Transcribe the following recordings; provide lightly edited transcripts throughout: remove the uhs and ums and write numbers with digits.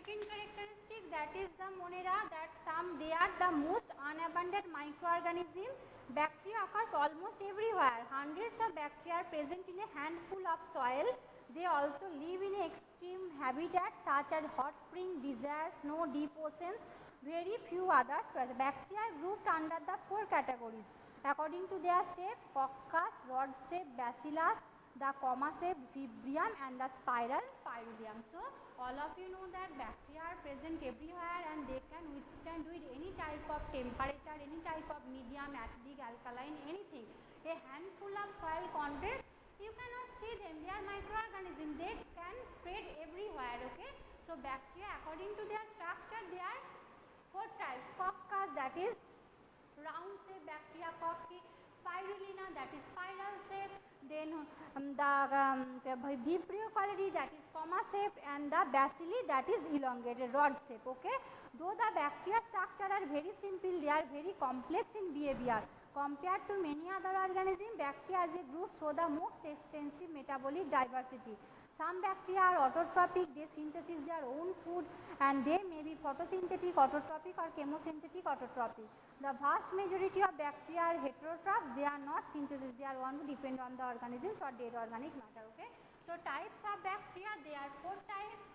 Second characteristic, that is the Monera, that they are the most unabundant microorganism. Bacteria occurs almost everywhere. Hundreds of bacteria are present in a handful of soil. They also live in extreme habitats such as hot spring, deserts, snow, deep oceans. Very few others. Bacteria are grouped under the 4 categories according to their shape: coccus, rod shape, bacillus, the comma shape, vibrium, and the spiral spirulium. So all of you know that bacteria are present everywhere and they can withstand with any type of temperature, any type of medium, acidic, alkaline, anything. A handful of soil contents, you cannot see them, they are microorganisms, they can spread everywhere. Okay, so bacteria according to their structure, they are 4 types: coccus, that is round shape bacteria, cocci; spirulina, that is spiral shape; then the vibrio cholerae, that is comma shaped; and the bacilli, that is elongated rod shape. Okay, though the bacteria structure are very simple, they are very complex in behavior. Compared to many other organisms, bacteria as a group show the most extensive metabolic diversity. Some bacteria are autotrophic, they synthesize their own food, and they may be photosynthetic, autotrophic, or chemosynthetic autotrophic. The vast majority of bacteria are heterotrophs, they are not synthesis, they are want to depend on the organisms or dead organic matter. Okay? So types of bacteria, there are 4 types.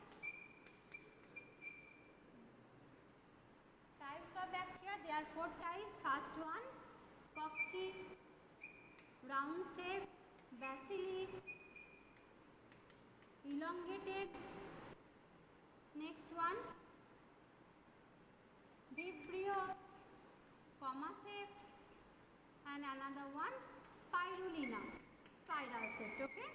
Types of bacteria, there are 4 types. First one, cocci, round shape, bacilli, elongated. Next one, vibrio, comma shape, and another one, spirulina, spiral shaped. Okay.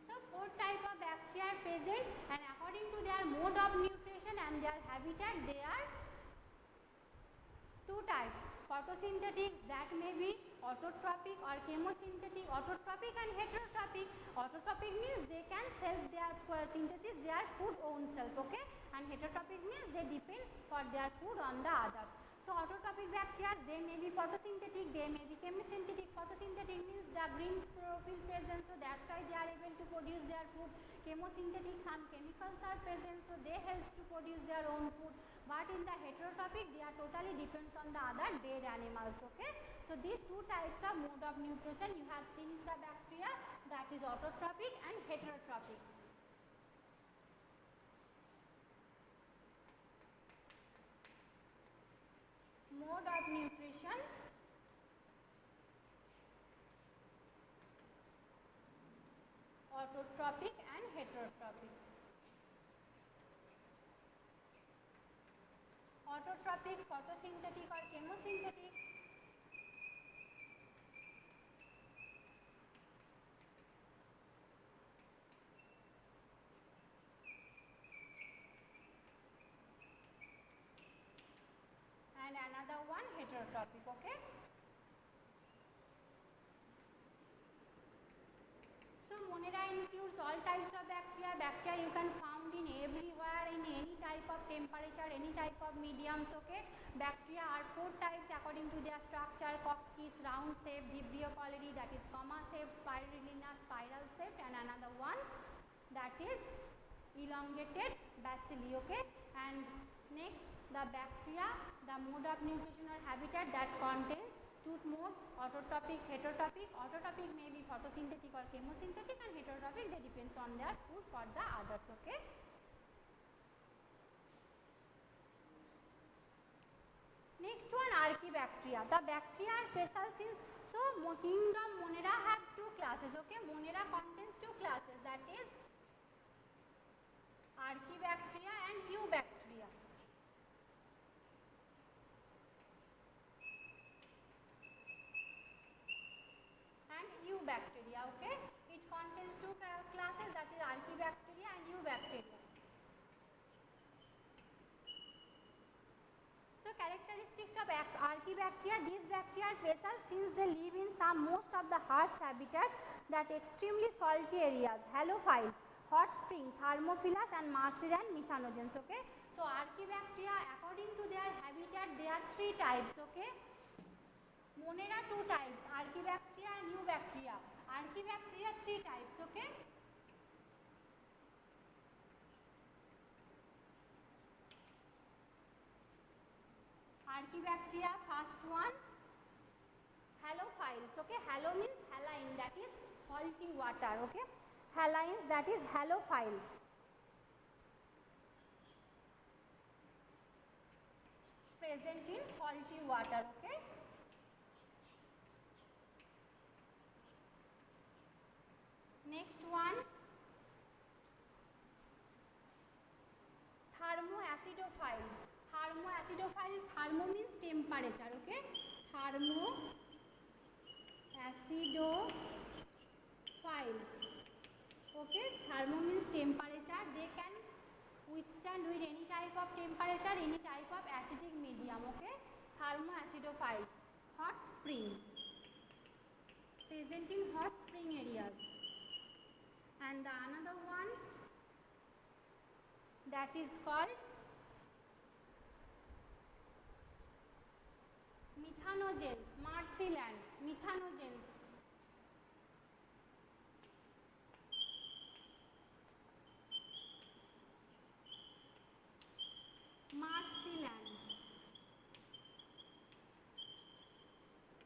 So 4 type of bacteria are present, and according to their mode of nutrition and their habitat, they are 2 types: photosynthetic, that may be autotrophic, or chemosynthetic. Autotrophic and heterotrophic. Autotrophic means they can self their synthesis their food own self. Okay, and heterotrophic means they depend for their food on the others. So autotrophic bacteria, they may be photosynthetic, they may be chemosynthetic. Photosynthetic means the green chlorophyll present, so that's why they are able to produce their food. Chemosynthetic, some chemicals are present, so they help to produce their own food. But in the heterotrophic, they are totally depends on the other dead animals. Okay, so these 2 types of mode of nutrition you have seen in the bacteria, that is autotrophic and heterotrophic. Mode of nutrition, autotrophic and heterotrophic. Autotrophic, photosynthetic or chemosynthetic. And another one, heterotrophic. Okay. So Monera includes all types of bacteria. Bacteria you can found in everywhere, in any type of temperature, any type of mediums. Okay, bacteria are 4 types according to their structure: coccus, round shape; vibrio cholerae, that is comma shape; spirulina, spiral shape; and another one, that is elongated bacilli. Okay, and next, the bacteria, the mode of nutrition or habitat, that contains 2 mode: autotrophic, heterotrophic. Autotrophic may be photosynthetic or chemosynthetic, and heterotrophic, they depends on their food for the others. Okay. Next one, Archaebacteria. The bacteria are special since, so kingdom Monera have 2 classes. Okay, Monera contains 2 classes, that is Archaebacteria and Eubacteria. And Eubacteria. Okay, it contains 2 classes, that is Archaebacteria and Eubacteria. So characteristics of Archaebacteria, these bacteria are special since they live in most of the harsh habitats, that extremely salty areas, halophiles, hot spring, thermophilus, and marshy and methanogens. Okay, so Archaebacteria, according to their habitat, there are 3 types. Okay, Monera 2 types, Archaebacteria and Eubacteria. Archaebacteria 3 types. Okay, Archaebacteria, first one, halophiles. Okay, halo means haline, that is salty water. Okay, halines, that is halophiles. Present in salty water. Okay. Next one, thermoacidophiles. Thermoacidophiles, thermo means temperature. Okay, thermoacidophiles. Okay, thermo means temperature. They can withstand with any type of temperature, any type of acidic medium. Okay, thermoacidophiles. Hot spring, present in hot spring areas. And the another one, that is called methanogens, marshland, methanogens. Marshland.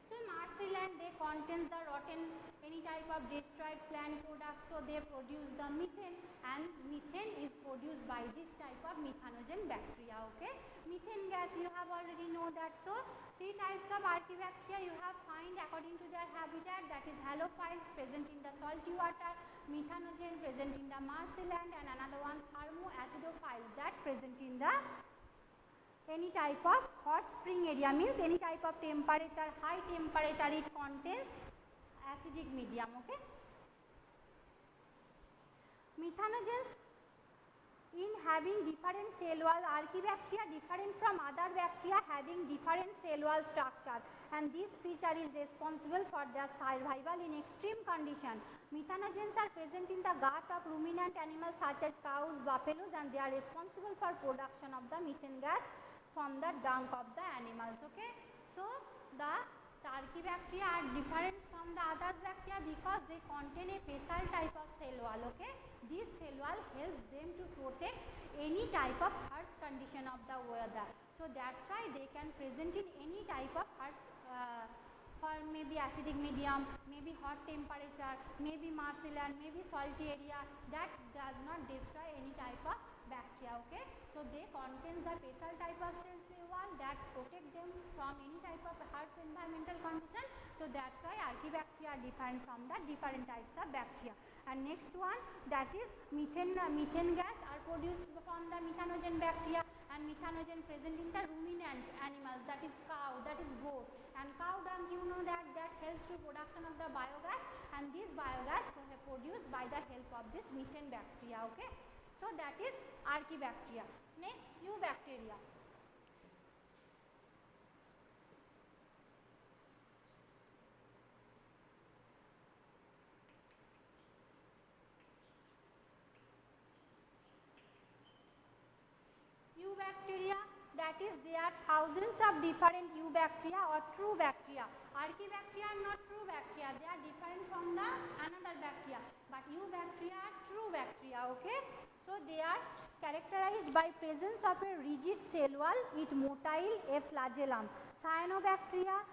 So marshland, they contains the rotten, any type of destroyed plant products, so they produce the methane, and methane is produced by this type of methanogen bacteria. Okay, methane gas, you have already know that. So three types of Archaebacteria you have find according to their habitat, that is halophiles, present in the salty water, methanogen present in the marshland, and another one thermoacidophiles, that present in the any type of hot spring area, means any type of temperature, high temperature, it contains acidic medium. Okay, methanogens in having different cell wall, Archaebacteria different from other bacteria having different cell wall structure, and this feature is responsible for their survival in extreme condition. Methanogens are present in the gut of ruminant animals such as cows, buffaloes, and they are responsible for production of the methane gas from the dung of the animals. Okay, so the Archaebacteria are different from the other bacteria because they contain a special type of cell wall. Okay, this cell wall helps them to protect any type of harsh condition of the weather. So that's why they can present in any type of harsh or maybe acidic medium, maybe hot temperature, maybe marshland, maybe salty area, that does not destroy any type of bacteria. Okay, so they contain the special type of cell wall that protect them from any type of harsh environmental condition. So that's why Archaebacteria are different from the different types of bacteria. And next one, that is methane gas are produced from the methanogen bacteria, and methanogen present in the ruminant animals, that is cow, that is goat, and cow dung, you know that helps to production of the biogas, and this biogas produced by the help of this methane bacteria. Okay, so that is Archaebacteria. Next, Eubacteria. Eubacteria, that is there are thousands of different eubacteria or true bacteria. Archaebacteria are not true bacteria, they are different from the another bacteria, but eubacteria are true bacteria. Okay, so they are characterized by presence of a rigid cell wall with motile a flagellum. Cyanobacteria,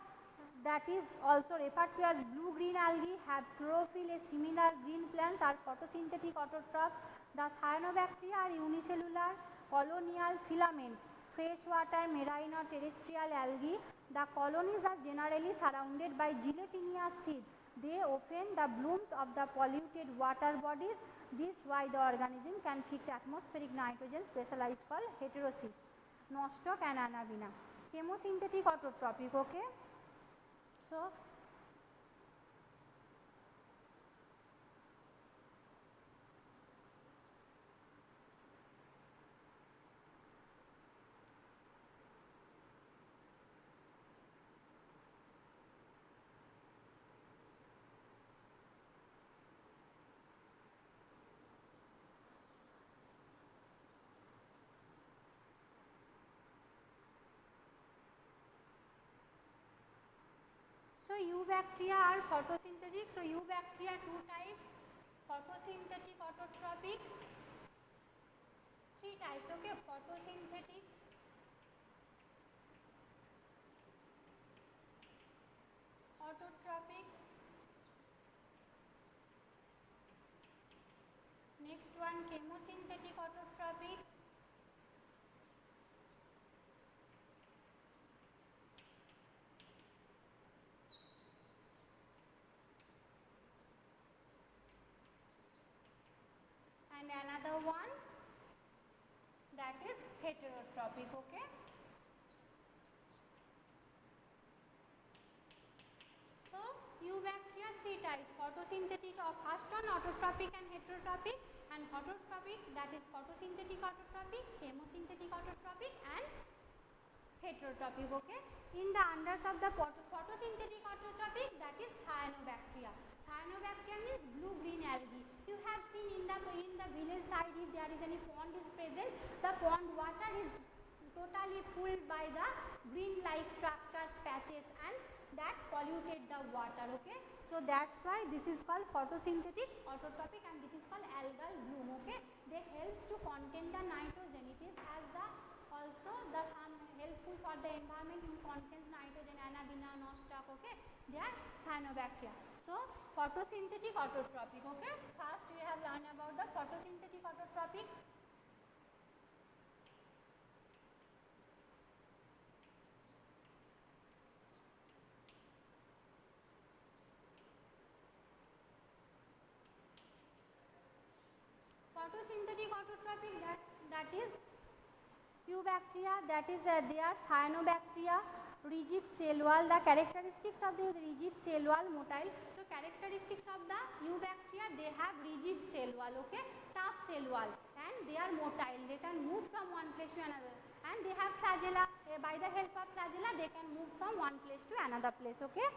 that is also referred to as blue-green algae, have chlorophyll, a similar green plants are photosynthetic autotrophs. The cyanobacteria are unicellular colonial filaments, freshwater marine or terrestrial algae. The colonies are generally surrounded by gelatinous seed. They open the blooms of the polluted water bodies. This is why the organism can fix atmospheric nitrogen, specialized called heterocyst. Nostoc and Anabina. Chemosynthetic autotrophic. Okay. So eubacteria are photosynthetic. So eubacteria two types, photosynthetic, autotrophic. Three types. Okay, photosynthetic, autotrophic. Next one, chemosynthetic autotrophic. And another one, that is heterotrophic. Okay. So eubacteria three types: photosynthetic, first one autotrophic and heterotrophic, and autotrophic, that is photosynthetic autotrophic, chemosynthetic autotrophic and heterotrophic. Okay. In the unders of the photosynthetic autotrophic, that is cyanobacteria. Cyanobacteria means blue-green algae. You have seen in the village side, if there is any pond is present, the pond water is totally full by the green-like structures, patches, and that polluted the water. Okay. So that's why this is called photosynthetic autotrophic, and it is called algal bloom. Okay. They helps to contain the nitrogen. It is as the also the some helpful for the environment. It contains nitrogen, Anabaena, nostoc. Okay. They are cyanobacteria. So photosynthetic autotrophic. Okay. First we have learned about the photosynthetic autotrophic. Photosynthetic autotrophic, that is eubacteria, that is they are cyanobacteria, rigid cell wall. The characteristics of the rigid cell wall, motile. So characteristics of the eubacteria, they have rigid cell wall. Okay, tough cell wall, and they are motile. They can move from one place to another, and they have flagella. By the help of flagella, they can move from one place to another place. Okay.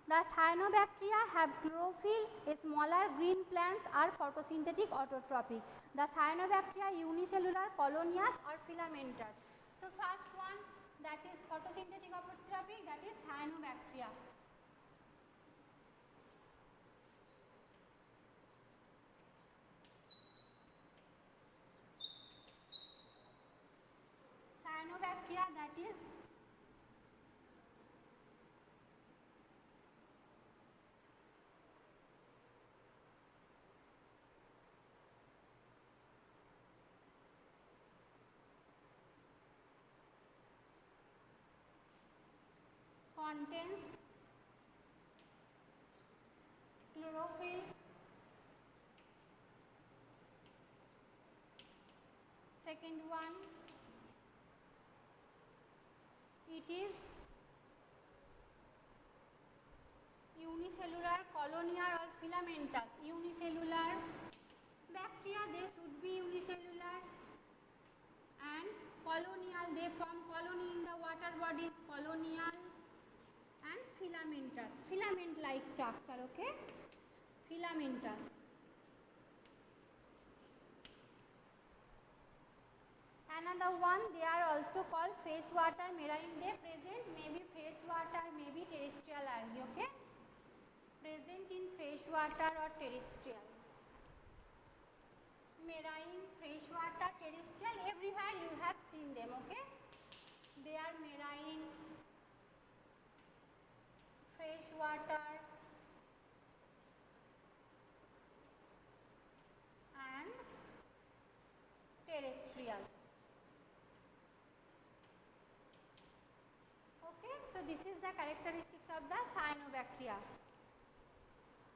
The cyanobacteria have chlorophyll. Smaller green plants are photosynthetic autotrophic. The cyanobacteria unicellular, colonias or filamentous. So first one, that is photosynthetic autotrophic, that is cyanobacteria. Cyanobacteria, that is contains chlorophyll, second one, it is unicellular, colonial or filamentous. Unicellular bacteria, they should be unicellular, and colonial, they form colony in the water bodies, colonial, and filamentous, filament like structure. Okay, filamentous. Another one, they are also called freshwater marine. They present maybe freshwater, maybe terrestrial algae. Okay, present in freshwater or terrestrial. Marine, freshwater, terrestrial, everywhere you have seen them. Okay, they are marine, freshwater, and terrestrial. Okay, so this is the characteristics of the cyanobacteria.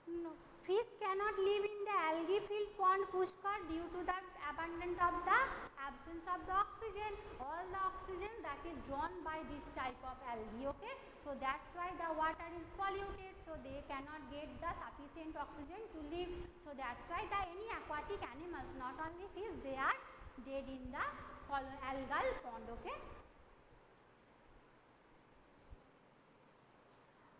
No, fish cannot live in the algae filled pond Pushkar due to the absence of the oxygen. All the oxygen that is drawn by this type of algae. Okay, so that's why the water is polluted. So they cannot get the sufficient oxygen to live. So that's why the any aquatic animals, not only fish, they are dead in the algal pond. Okay.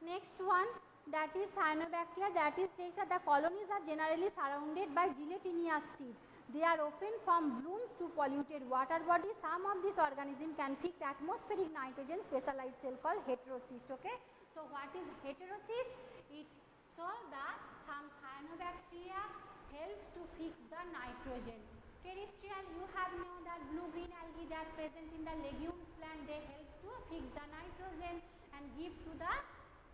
Next one, that is cyanobacteria, that is the colonies are generally surrounded by gelatinous seed. They are often from blooms to polluted water bodies. Some of these organisms can fix atmospheric nitrogen, specialized cell called heterocyst. Okay. So what is heterocyst? Some cyanobacteria helps to fix the nitrogen. Terrestrial, you have known that blue-green algae that present in the legumes plant, they helps to fix the nitrogen and give to the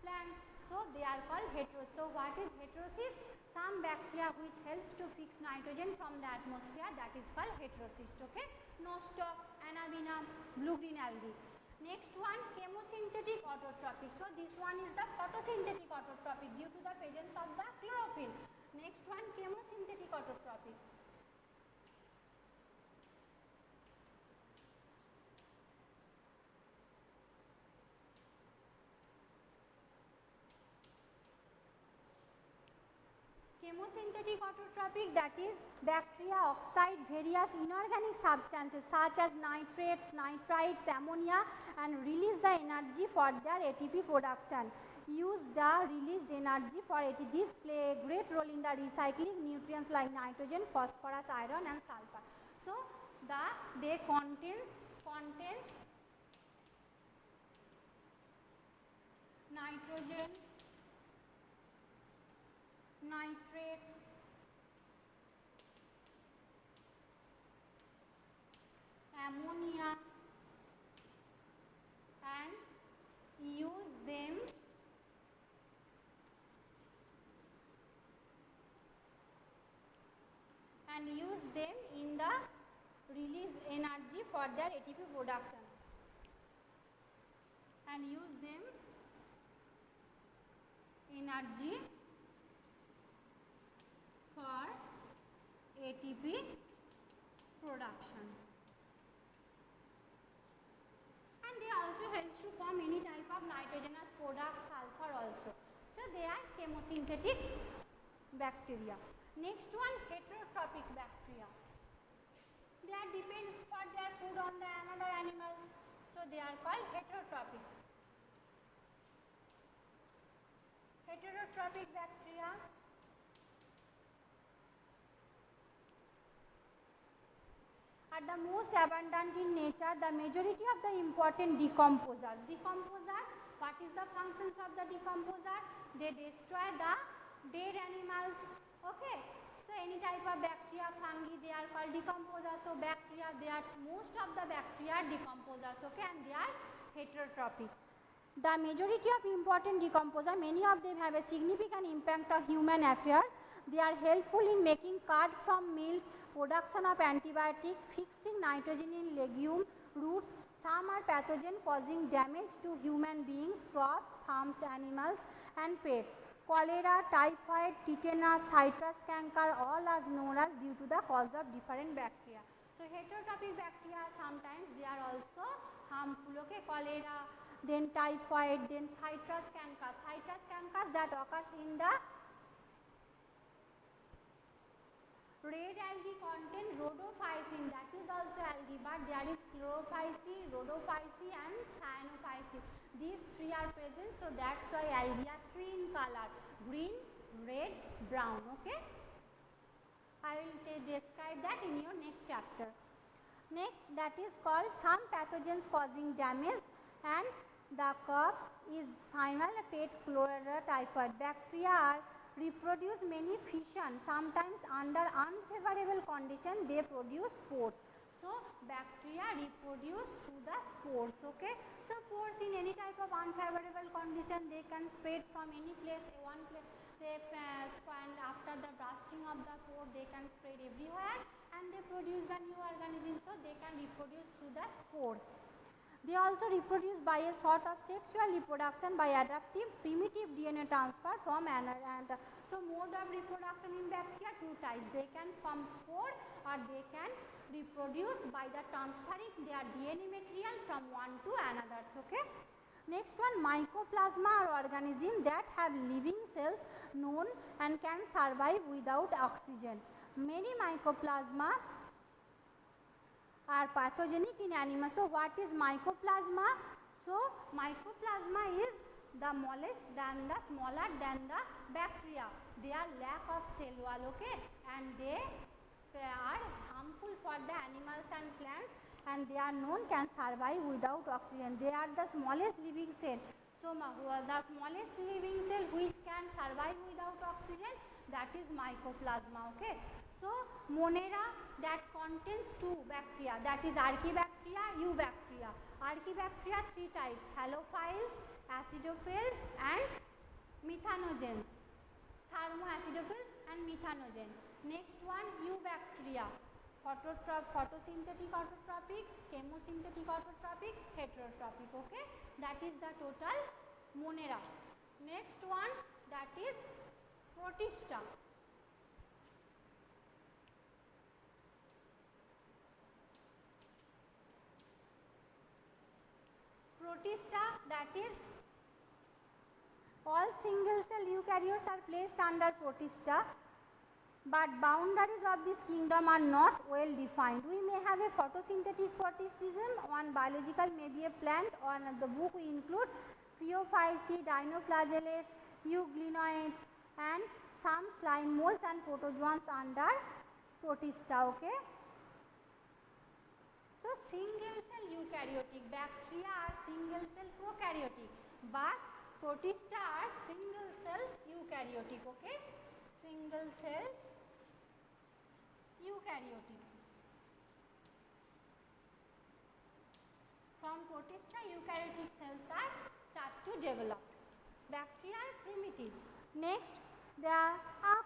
plants. So they are called heterocysts. So what is heterocyst? Some bacteria which helps to fix nitrogen from the atmosphere, that is called heterocyst. Okay, nostoc, Anabaena, blue-green algae. Next one, chemosynthetic autotrophic. So this one is the photosynthetic autotrophic due to the presence of the chlorophyll. Next one, chemosynthetic autotrophic. Chemosynthetic autotrophic, that is bacteria oxide various inorganic substances such as nitrates, nitrites, ammonia and release the energy for their ATP production. Use the released energy for ATP. This play a great role in the recycling nutrients like nitrogen, phosphorus, iron and sulfur. So they contains nitrogen, nitrates, ammonia and use them in the release energy for their ATP production and use them energy for ATP production. And they also helps to form any type of nitrogenous product, sulfur also. So they are chemosynthetic bacteria. Next one, heterotrophic bacteria. They are depends for their food on the another animals. So they are called heterotrophic. Heterotrophic bacteria are the most abundant in nature. The majority of the important decomposers. What is the functions of the decomposer? They destroy the dead animals. Okay. So any type of bacteria, fungi, they are called decomposers. So bacteria, they are most of the bacteria are decomposers. Okay, and they are heterotrophic. The majority of important decomposer, many of them have a significant impact on human affairs. They are helpful in making curd from milk, production of antibiotic, fixing nitrogen in legume, roots. Some are pathogen causing damage to human beings, crops, farms, animals and pets. Cholera, typhoid, tetanus, citrus canker, all are known as due to the cause of different bacteria. So heterotrophic bacteria sometimes they are also harmful. Okay, cholera, then typhoid, then citrus cankers. Citrus cankers that occurs in the red algae contain rhodophycin, that is also algae, but there is chlorophyce, rhodophyce and cyanophyce. These three are present, so that's why algae are three in color: green, red, brown. Okay, I will describe that in your next chapter. Next, that is called some pathogens causing damage, and the cause is final pet cholera, typhoid. Bacteria are reproduce many fission, sometimes under unfavorable condition they produce spores. So bacteria reproduce through the spores. Okay, so spores in any type of unfavorable condition they can spread from any place, one place they and after the bursting of the pore they can spread everywhere and they produce the new organism. So they can reproduce through the spore. They also reproduce by a sort of sexual reproduction by adaptive primitive DNA transfer from another. So mode of reproduction in bacteria two types. They can form spore or they can reproduce by the transferring their DNA material from one to another. Okay. Next one, mycoplasma are organisms that have living cells known and can survive without oxygen. Many mycoplasma are pathogenic in animals. So what is mycoplasma? So mycoplasma is the smallest than the smaller than the bacteria. They are lack of cell wall, okay, and they are harmful for the animals and plants, and they are known can survive without oxygen. They are the smallest living cell. So So the smallest living cell which can survive without oxygen, that is mycoplasma. Okay. So Monera that contains two bacteria, that is Archaebacteria, Eubacteria. Archaebacteria three types: halophils, acidophils and methanogens. Thermoacidophils and methanogen. Next one, Eubacteria. Photosynthetic autotrophic, chemosynthetic autotrophic, heterotrophic. Okay, that is the total Monera. Next one, that is Protista. Protista, that is all single cell eukaryotes are placed under Protista, but boundaries of this kingdom are not well defined. We may have a photosynthetic protistism. One biological may be a plant, or in the book we include Priophyceae, dinoflagellates, euglenoids and some slime molds and protozoans under Protista. Okay. So single cell eukaryotic, bacteria are single cell prokaryotic, but Protista are single cell eukaryotic. Okay, single cell eukaryotic. From Protista, eukaryotic cells are start to develop. Bacteria are primitive. Next, there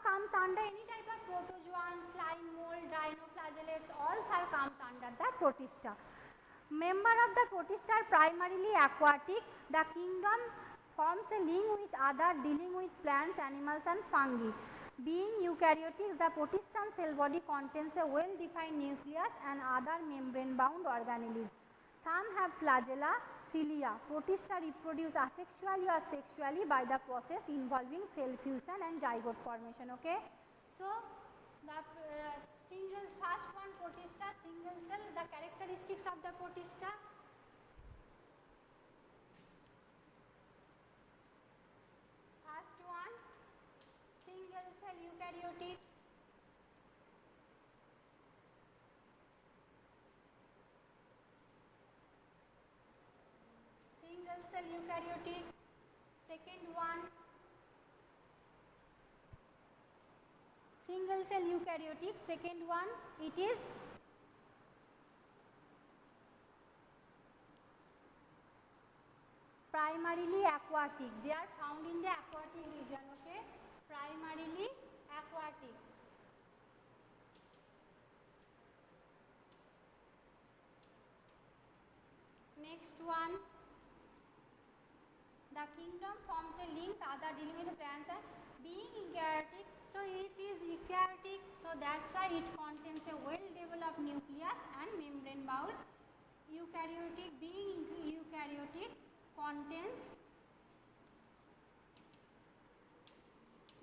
comes under any type of protozoan, slime mold, dinoflagellates, all comes under the Protista. Member of the Protista are primarily aquatic. The kingdom forms a link with other dealing with plants, animals and fungi. Being eukaryotics, the Protistan cell body contains a well-defined nucleus and other membrane-bound organelles. Some have flagella, cilia. Protista reproduce asexually or sexually by the process involving cell fusion and zygote formation. Okay. So the first one, Protista, single cell. The characteristics of the Protista: first one, single cell eukaryotic. Single cell eukaryotic. Second one, single cell eukaryotic. Second one, it is primarily aquatic. They are found in the aquatic region. Okay, primarily aquatic. Next one, the kingdom forms a link other dealing with the plants and being eukaryotic. So it is eukaryotic, so that's why it contains a well developed nucleus and membrane bound. Eukaryotic, being eukaryotic, contains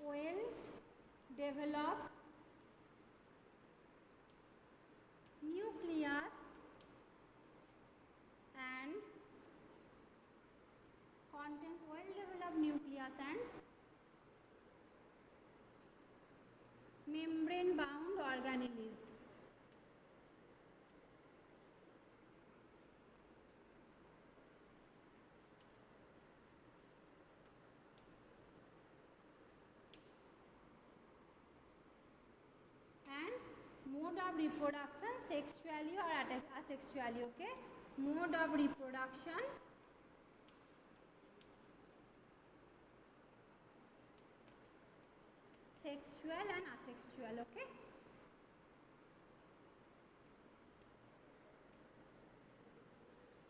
well developed nucleus and contains well developed nucleus and membrane bound organelles. And mode of reproduction, sexually or asexually. Okay, mode of reproduction, sexual and asexual. Okay.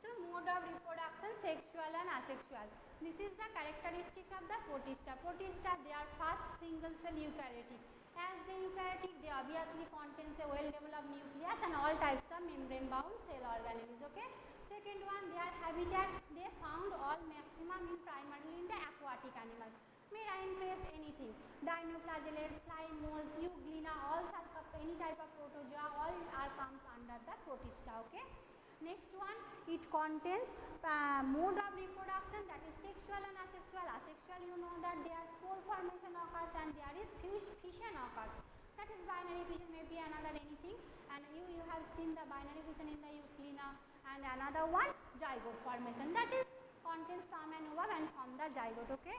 So mode of reproduction, sexual and asexual. This is the characteristic of the Protista. Protista, they are first single cell eukaryotic. As the eukaryotic, they obviously contains a well developed nucleus and all types of membrane bound cell organelles. Okay. Second one, their habitat, they found all maximum in primarily in the aquatic animals. May rainface, anything. Dinoflagellates, slime molds, euglena, all any type of protozoa, all comes under the Protista. Okay. Next one, it contains mode of reproduction, that is sexual and asexual. Asexual, you know that there is spore formation occurs and there is fission occurs. That is binary fission, maybe another anything, and you have seen the binary fission in the euglena, and another one zygote formation, that is contains sperm and ovum and form the zygote. Okay.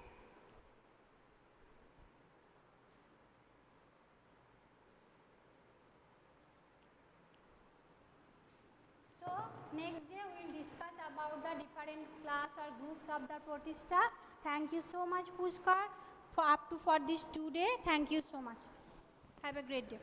So next day we will discuss about the different class or groups of the protista. Thank you so much, Pushkar, for this today. Thank you so much. Have a great day.